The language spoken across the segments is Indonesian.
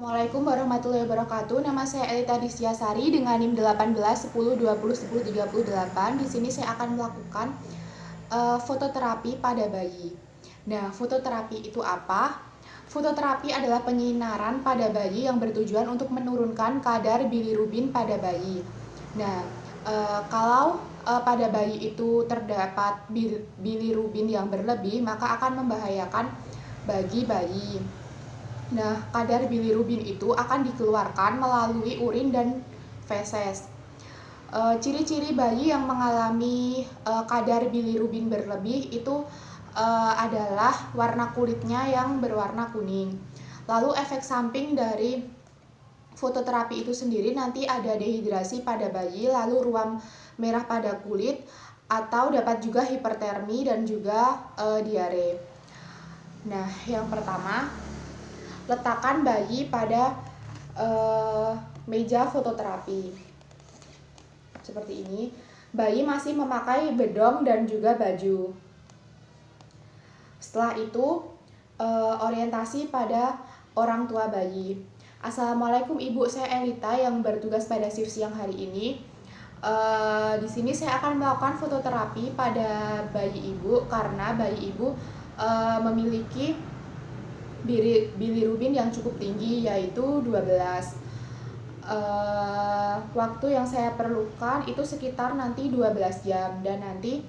Assalamualaikum warahmatullahi wabarakatuh. Nama saya Elita Distiasari dengan NIM 18 10 20 10 38. Di sini saya akan melakukan fototerapi pada bayi. Nah, fototerapi itu apa? Fototerapi adalah penyinaran pada bayi yang bertujuan untuk menurunkan kadar bilirubin pada bayi. Nah, kalau pada bayi itu terdapat bilirubin yang berlebih, maka akan membahayakan bagi bayi. Nah, kadar bilirubin itu akan dikeluarkan melalui urin dan feses. Ciri-ciri bayi yang mengalami kadar bilirubin berlebih itu adalah warna kulitnya yang berwarna kuning. Lalu efek samping dari fototerapi itu sendiri nanti ada dehidrasi pada bayi, lalu ruam merah pada kulit, atau dapat juga hipertermi dan juga diare. Nah, yang pertama, letakkan bayi pada meja fototerapi seperti ini. Bayi masih memakai bedong dan juga baju. Setelah itu orientasi pada orang tua bayi. Assalamualaikum Ibu, saya Elita yang bertugas pada shift siang hari ini. Di sini saya akan melakukan fototerapi pada bayi Ibu karena bayi Ibu memiliki bilirubin yang cukup tinggi, yaitu 12. Waktu yang saya perlukan itu sekitar nanti 12 jam, dan nanti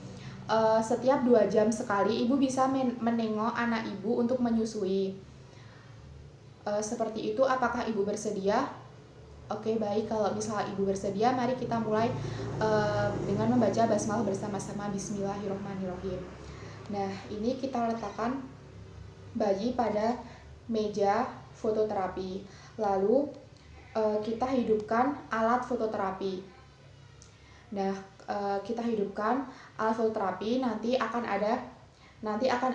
setiap 2 jam sekali ibu bisa menengok anak ibu untuk menyusui. Seperti itu, apakah ibu bersedia? Oke, baik, kalau misalnya ibu bersedia, mari kita mulai dengan membaca basmalah bersama-sama. Bismillahirrahmanirrahim. Nah, ini kita letakkan bayi pada meja fototerapi. Lalu kita hidupkan alat fototerapi. Nah, kita hidupkan alat fototerapi, nanti akan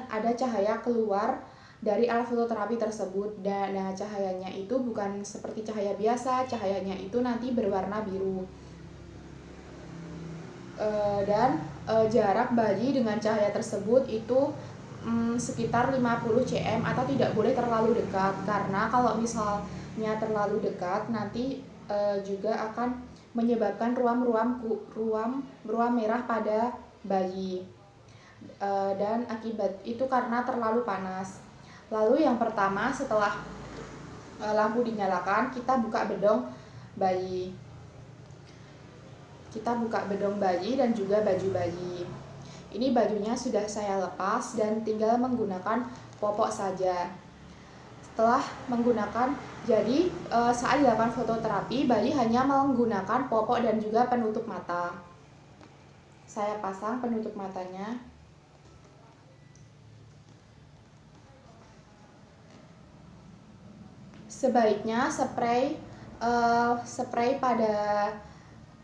ada cahaya keluar dari alat fototerapi tersebut. Dan cahayanya itu bukan seperti cahaya biasa, cahayanya itu nanti berwarna biru. Dan jarak bayi dengan cahaya tersebut itu sekitar 50 cm atau tidak boleh terlalu dekat, karena kalau misalnya terlalu dekat nanti juga akan menyebabkan ruam merah pada bayi, dan akibat itu karena terlalu panas. Lalu yang pertama, setelah lampu dinyalakan, kita buka bedong bayi. Kita buka bedong bayi dan juga baju bayi. Ini bajunya sudah saya lepas dan tinggal menggunakan popok saja. Setelah menggunakan, jadi saat dilakukan fototerapi, bayi hanya menggunakan popok dan juga penutup mata. Saya pasang penutup matanya. Sebaiknya spray pada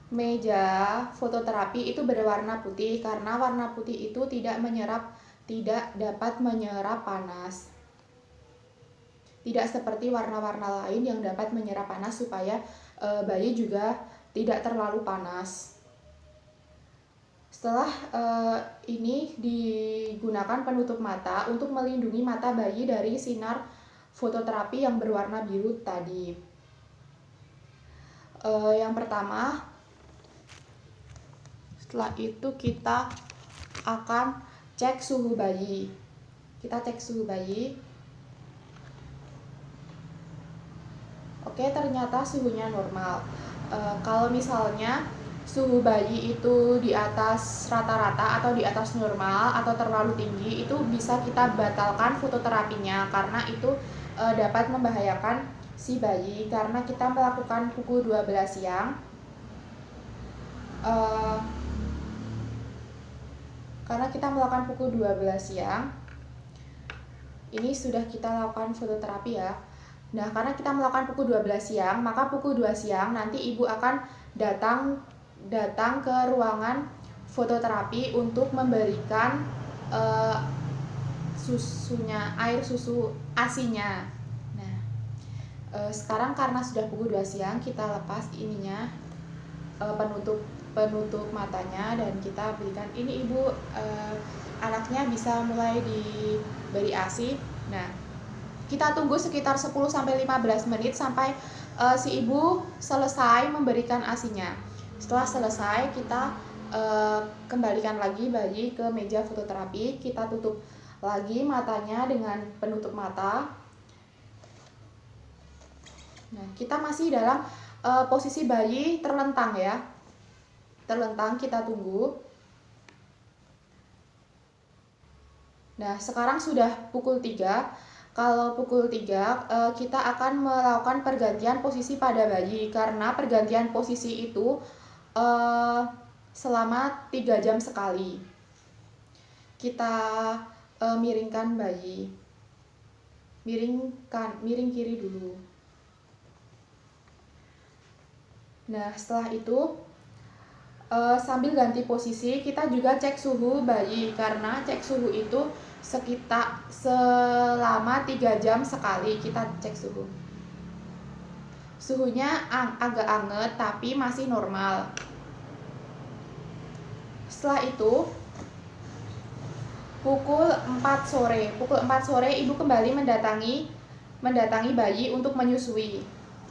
meja fototerapi itu berwarna putih, karena warna putih itu tidak dapat menyerap panas. Tidak seperti warna-warna lain yang dapat menyerap panas, supaya bayi juga tidak terlalu panas. Setelah ini digunakan penutup mata untuk melindungi mata bayi dari sinar fototerapi yang berwarna biru tadi. Yang pertama, setelah itu kita akan cek suhu bayi. Kita cek suhu bayi. Oke, ternyata suhunya normal. Kalau misalnya suhu bayi itu di atas rata-rata atau di atas normal atau terlalu tinggi, itu bisa kita batalkan fototerapinya, karena itu dapat membahayakan si bayi, karena kita melakukan pukul 12 siang. Karena kita melakukan pukul 12 siang, ini sudah kita lakukan fototerapi ya. Nah, karena kita melakukan pukul 12 siang, maka pukul 2 siang nanti ibu akan datang ke ruangan fototerapi untuk memberikan air susu ASI-nya. Nah, sekarang karena sudah pukul 2 siang, kita lepas ininya, penutup matanya, dan kita berikan ini ibu, anaknya bisa mulai diberi ASI. Nah, Kita tunggu sekitar 10-15 menit sampai si ibu selesai memberikan ASINya. Setelah selesai, kita kembalikan lagi bayi ke meja fototerapi. Kita tutup lagi matanya dengan penutup mata. Nah, kita masih dalam posisi bayi terlentang ya. Terlentang, kita tunggu. Nah, sekarang sudah pukul 3. Kalau pukul 3, kita akan melakukan pergantian posisi pada bayi, karena pergantian posisi itu selama 3 jam sekali. Kita miringkan bayi, miring kiri dulu. Nah, setelah itu sambil ganti posisi, kita juga cek suhu bayi, karena cek suhu itu sekitar selama 3 jam sekali kita cek suhu. Suhunya agak anget tapi masih normal. Setelah itu pukul 4 sore. Pukul 4 sore ibu kembali mendatangi bayi untuk menyusui.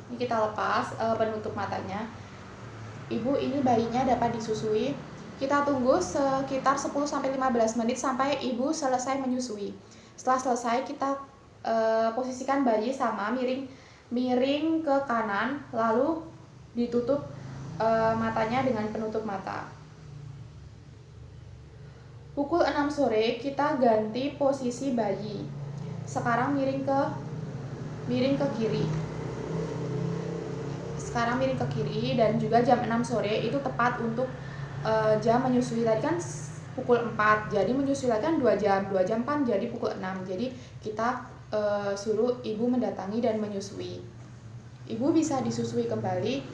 Ini kita lepas penutup matanya. Ibu, ini bayinya dapat disusui. Kita tunggu sekitar 10-15 menit sampai ibu selesai menyusui. Setelah selesai, kita posisikan bayi sama miring ke kanan, lalu ditutup matanya dengan penutup mata. Pukul 6 sore kita ganti posisi bayi. Sekarang miring ke kiri. Sekarang miring ke kiri, dan juga jam 6 sore itu tepat untuk jam menyusui. Tadi kan pukul 4, jadi menyusui lagi kan 2 jam kan jadi pukul 6. Jadi kita suruh ibu mendatangi dan menyusui. Ibu bisa disusui kembali.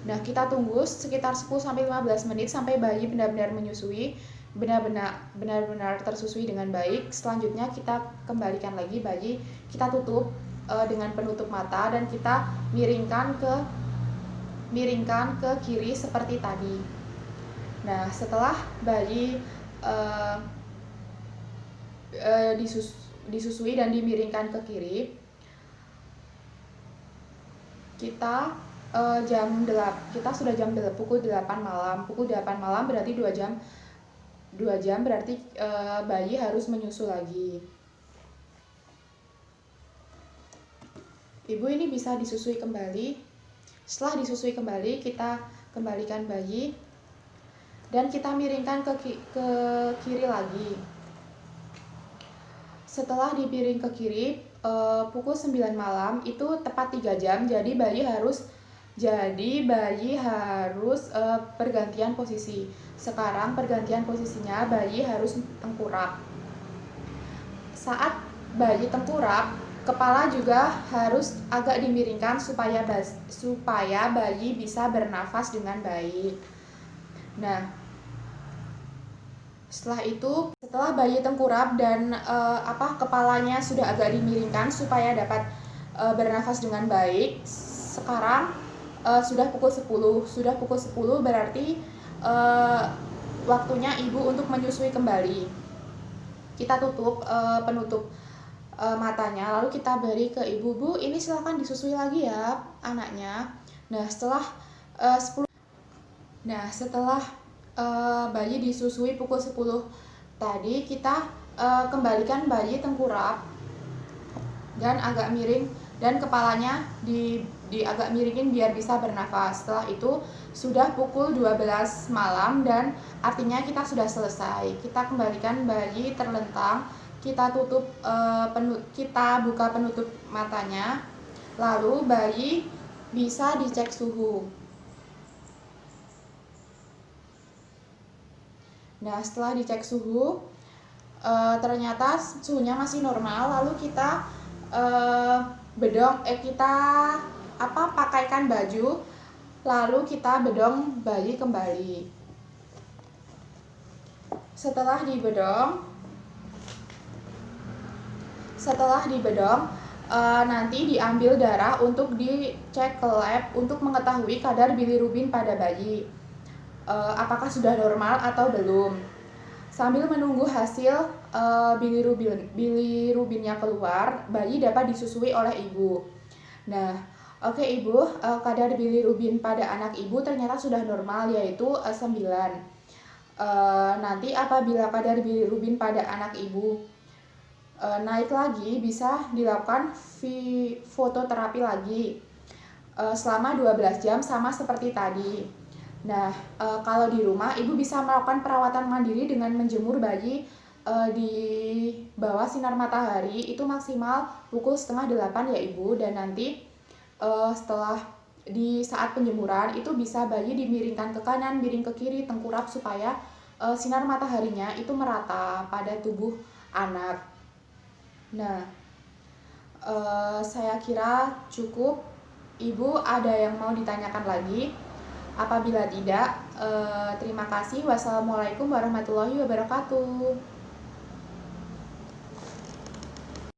Nah, kita tunggu sekitar 10-15 menit sampai bayi benar-benar menyusui, benar-benar tersusui dengan baik. Selanjutnya kita kembalikan lagi bayi, kita tutup dengan penutup mata, dan kita miringkan ke kiri seperti tadi. Nah, setelah bayi disusui dan dimiringkan ke kiri, kita sudah pukul 8 malam. Pukul 8 malam berarti 2 jam berarti bayi harus menyusu lagi. Ibu ini bisa disusui kembali. Setelah disusui kembali, kita kembalikan bayi dan kita miringkan ke kiri lagi. Setelah dipiring ke kiri, pukul 9 malam itu tepat 3 jam, jadi bayi harus pergantian posisi. Sekarang pergantian posisinya, bayi harus tengkurap. Saat bayi tengkurap, kepala juga harus agak dimiringkan supaya bayi bisa bernafas dengan baik. Nah, setelah bayi tengkurap dan kepalanya sudah agak dimiringkan supaya dapat bernafas dengan baik, sekarang sudah pukul 10. Sudah pukul 10 berarti waktunya ibu untuk menyusui kembali. Kita tutup penutup matanya, lalu kita beri ke ibu. Bu, ini silakan disusui lagi ya anaknya. Nah, setelah bayi disusui pukul 10 tadi, kita kembalikan bayi tengkurap dan agak miring, dan kepalanya agak miringin biar bisa bernafas. Setelah itu sudah pukul 12 malam dan artinya kita sudah selesai. Kita kembalikan bayi terlentang, kita buka penutup matanya, lalu bayi bisa dicek suhu. Nah, setelah dicek suhu, ternyata suhunya masih normal, lalu kita pakaikan baju, lalu kita bedong bayi kembali. Setelah dibedong, nanti diambil darah untuk dicek ke lab untuk mengetahui kadar bilirubin pada bayi, apakah sudah normal atau belum. Sambil menunggu hasil bilirubinnya keluar, bayi dapat disusui oleh ibu. Nah, oke Ibu, kadar bilirubin pada anak Ibu ternyata sudah normal, yaitu 9. Nanti apabila kadar bilirubin pada anak Ibu naik lagi, bisa dilakukan fototerapi lagi selama 12 jam sama seperti tadi. Nah, kalau di rumah Ibu bisa melakukan perawatan mandiri dengan menjemur bayi di bawah sinar matahari itu maksimal pukul 7:30 ya Ibu, dan nanti setelah di saat penjemuran itu bisa bayi dimiringkan ke kanan, miring ke kiri, tengkurap supaya sinar mataharinya itu merata pada tubuh anak. Nah, saya kira cukup. Ibu ada yang mau ditanyakan lagi? Apabila tidak, terima kasih. Wassalamualaikum warahmatullahi wabarakatuh.